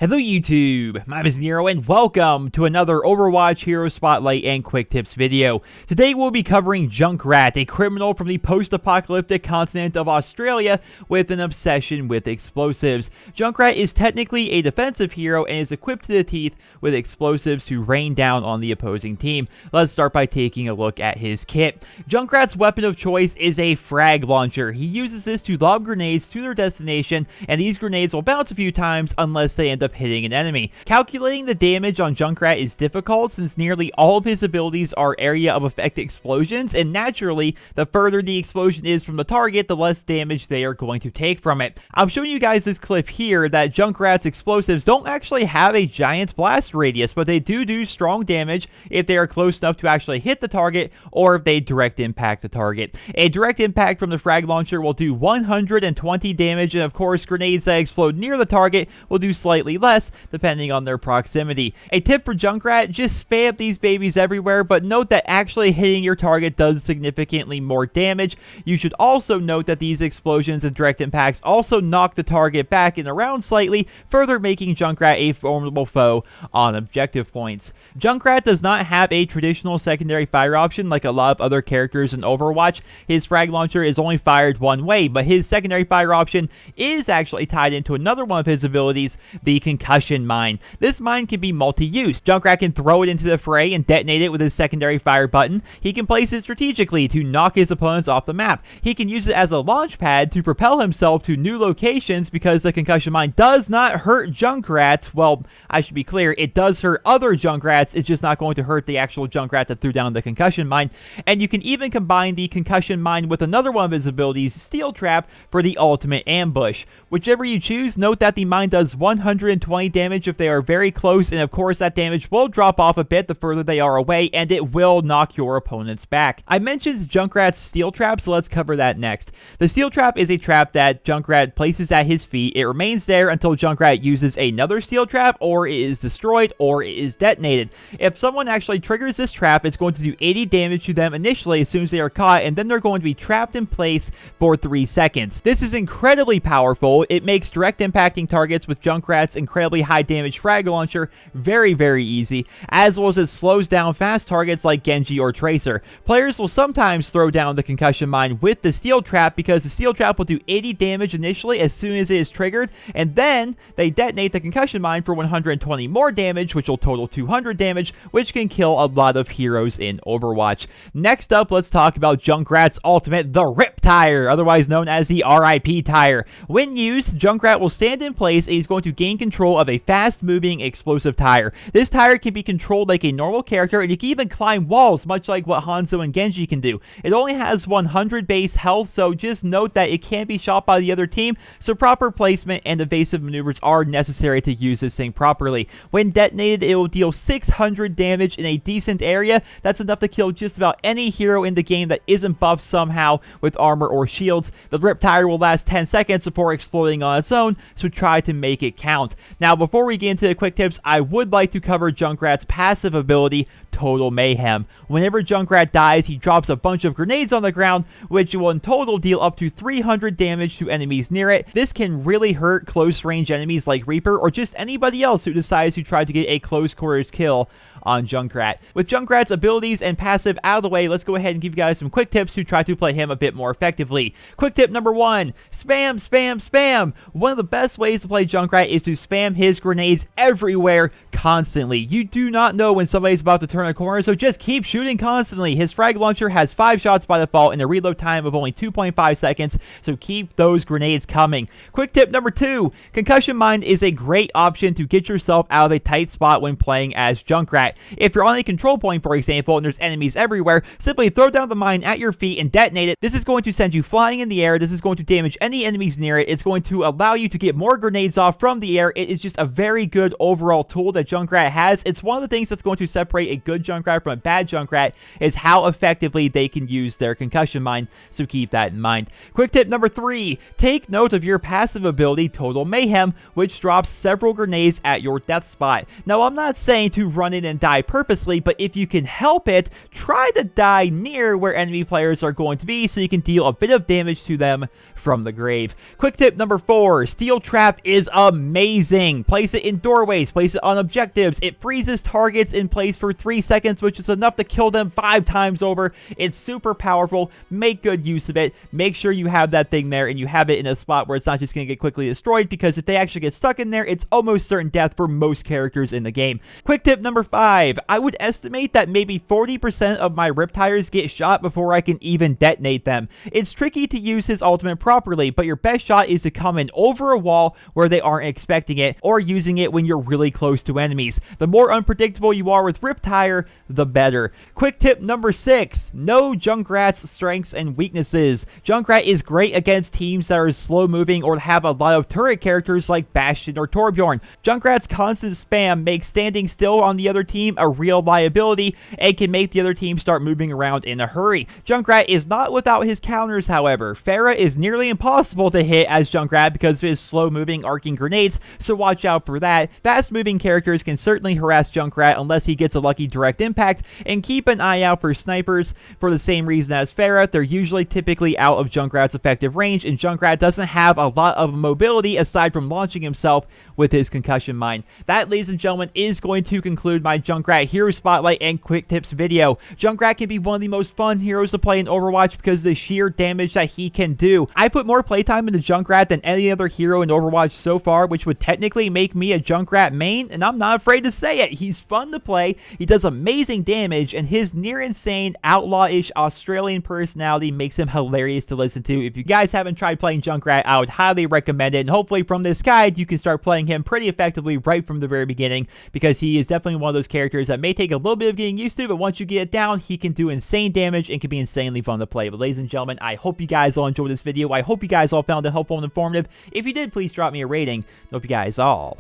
Hello YouTube, my name is Nero and welcome to another Overwatch Hero Spotlight and Quick Tips video. Today we'll be covering Junkrat, a criminal from the post-apocalyptic continent of Australia with an obsession with explosives. Junkrat is technically a defensive hero and is equipped to the teeth with explosives to rain down on the opposing team. Let's start by taking a look at his kit. Junkrat's weapon of choice is a Frag Launcher. He uses this to lob grenades to their destination, and these grenades will bounce a few times unless they end up hitting an enemy. Calculating the damage on Junkrat is difficult since nearly all of his abilities are area of effect explosions, and naturally, the further the explosion is from the target, the less damage they are going to take from it. I'm showing you guys this clip here that Junkrat's explosives don't actually have a giant blast radius, but they do strong damage if they are close enough to actually hit the target or if they direct impact the target. A direct impact from the Frag Launcher will do 120 damage, and of course, grenades that explode near the target will do slightly less depending on their proximity. A tip for Junkrat, just spam these babies everywhere, but note that actually hitting your target does significantly more damage. You should also note that these explosions and direct impacts also knock the target back and around slightly, further making Junkrat a formidable foe on objective points. Junkrat does not have a traditional secondary fire option like a lot of other characters in Overwatch. His Frag Launcher is only fired one way, but his secondary fire option is actually tied into another one of his abilities, the Concussion Mine. This mine can be multi-use. Junkrat can throw it into the fray and detonate it with his secondary fire button. He can place it strategically to knock his opponents off the map. He can use it as a launch pad to propel himself to new locations because the Concussion Mine does not hurt Junkrat. Well, I should be clear, it does hurt other Junkrats. It's just not going to hurt the actual Junkrat that threw down the Concussion Mine. And you can even combine the Concussion Mine with another one of his abilities, Steel Trap, for the ultimate ambush. Whichever you choose, note that the mine does 120 damage if they are very close, and of course that damage will drop off a bit the further they are away, and it will knock your opponents back. I mentioned Junkrat's Steel Trap, so let's cover that next. The Steel Trap is a trap that Junkrat places at his feet. It remains there until Junkrat uses another Steel Trap, or it is destroyed, or it is detonated. If someone actually triggers this trap, it's going to do 80 damage to them initially as soon as they are caught, and then they're going to be trapped in place for 3 seconds. This is incredibly powerful. It makes direct impacting targets with Junkrat's incredibly high damage Frag Launcher very easy, as well as it slows down fast targets like Genji or Tracer. Players will sometimes throw down the Concussion Mine with the Steel Trap because the Steel Trap will do 80 damage initially as soon as it is triggered, and then they detonate the Concussion Mine for 120 more damage, which will total 200 damage, which can kill a lot of heroes in Overwatch. Next up, let's talk about Junkrat's ultimate, the Rip Tire, otherwise known as the RIP Tire. When used, Junkrat will stand in place and he's going to gain control of a fast-moving explosive tire. This tire can be controlled like a normal character, and it can even climb walls, much like what Hanzo and Genji can do. It only has 100 base health, so just note that it can be shot by the other team, so proper placement and evasive maneuvers are necessary to use this thing properly. When detonated, it will deal 600 damage in a decent area. That's enough to kill just about any hero in the game that isn't buffed somehow with armor or shields. The Rip Tire will last 10 seconds before exploding on its own, so try to make it count. Now, before we get into the quick tips, I would like to cover Junkrat's passive ability, Total Mayhem. Whenever Junkrat dies, he drops a bunch of grenades on the ground, which will in total deal up to 300 damage to enemies near it. This can really hurt close range enemies like Reaper or just anybody else who decides to try to get a close quarters kill on Junkrat. With Junkrat's abilities and passive out of the way, let's go ahead and give you guys some quick tips to try to play him a bit more effectively. Quick tip number 1, spam. One of the best ways to play Junkrat is to spam his grenades everywhere constantly. You do not know when somebody's about to turn a corner, so just keep shooting constantly. His Frag Launcher has 5 shots by default and a reload time of only 2.5 seconds, so keep those grenades coming. Quick tip number 2, Concussion Mine is a great option to get yourself out of a tight spot when playing as Junkrat. If you're on a control point, for example, and there's enemies everywhere, simply throw down the mine at your feet and detonate it. This is going to send you flying in the air. This is going to damage any enemies near it. It's going to allow you to get more grenades off from the air. It is just a very good overall tool that Junkrat has. It's one of the things that's going to separate a good Junkrat from a bad Junkrat is how effectively they can use their Concussion Mine, so keep that in mind. Quick tip number 3, take note of your passive ability, Total Mayhem, which drops several grenades at your death spot. Now, I'm not saying to run in and shouldn't die purposely, but if you can help it, try to die near where enemy players are going to be so you can deal a bit of damage to them from the grave. Quick tip number 4, Steel Trap is amazing. Place it in doorways, place it on objectives. It freezes targets in place for 3 seconds, which is enough to kill them 5 times over. It's super powerful. Make good use of it. Make sure you have that thing there and you have it in a spot where it's not just going to get quickly destroyed, because if they actually get stuck in there, it's almost certain death for most characters in the game. Quick tip number 5, I would estimate that maybe 40% of my rip tires get shot before I can even detonate them. It's tricky to use his ultimate properly, but your best shot is to come in over a wall where they aren't expecting it, or using it when you're really close to enemies. The more unpredictable you are with rip tire, the better. Quick tip number 6, know Junkrat's strengths and weaknesses. Junkrat is great against teams that are slow moving or have a lot of turret characters like Bastion or Torbjorn. Junkrat's constant spam makes standing still on the other team a real liability and can make the other team start moving around in a hurry. Junkrat is not without his counters, however. Pharah is nearly impossible to hit as Junkrat because of his slow moving arcing grenades, so watch out for that. Fast moving characters can certainly harass Junkrat unless he gets a lucky direct impact, and keep an eye out for snipers. For the same reason as Pharah, they're usually typically out of Junkrat's effective range, and Junkrat doesn't have a lot of mobility aside from launching himself with his concussion mine. That, ladies and gentlemen, is going to conclude my Junkrat hero spotlight and quick tips video. Junkrat can be one of the most fun heroes to play in Overwatch because of the sheer damage that he can do. I put more playtime into Junkrat than any other hero in Overwatch so far, which would technically make me a Junkrat main, and I'm not afraid to say it. He's fun to play, he does amazing damage, and his near insane outlaw-ish Australian personality makes him hilarious to listen to. If you guys haven't tried playing Junkrat, I would highly recommend it, and hopefully from this guide you can start playing him pretty effectively right from the very beginning, because he is definitely one of those characters that may take a little bit of getting used to, but once you get it down, he can do insane damage and can be insanely fun to play. But ladies and gentlemen, I hope you guys all enjoyed this video. I hope you guys all found it helpful and informative. If you did, please drop me a rating. I hope you guys all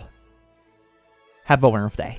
have a wonderful day.